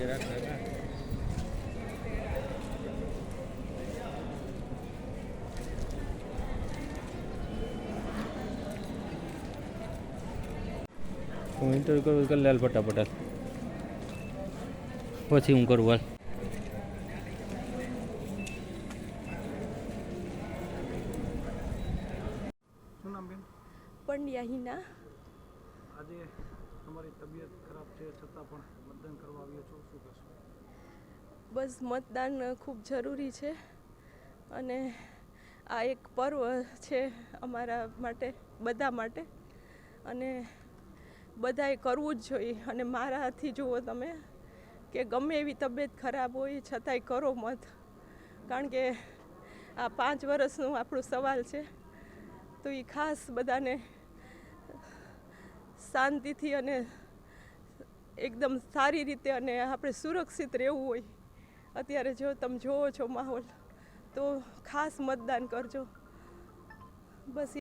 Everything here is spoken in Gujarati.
નીચે રાખે હું ઇન્ટરવ્યુ કરું કરી લે ફટાફટ પછી હું કરું હાલ શું નામ બેન? પંડ્યા હિના. આજે તમારી તબિયત ખરાબ છે છતાં પણ મતદાન કરવા આવ્યો છો, શું કહેશો? બસ મતદાન ખૂબ જરૂરી છે અને આ એક પર્વ છે અમારા માટે, બધા માટે, અને બધાએ કરવું જ જોઈએ. અને મારાથી જુઓ તમે કે ગમે એવી તબિયત ખરાબ હોય છતાંય કરો મત, કારણ કે આ 5 વર્ષનું આપણું સવાલ છે. તો એ ખાસ બધાને શાંતિથી અને એકદમ સારી રીતે અને આપણે સુરક્ષિત રહેવું હોય. અત્યારે જો તમે જોવો છો માહોલ, તો ખાસ મતદાન કરજો. બસ.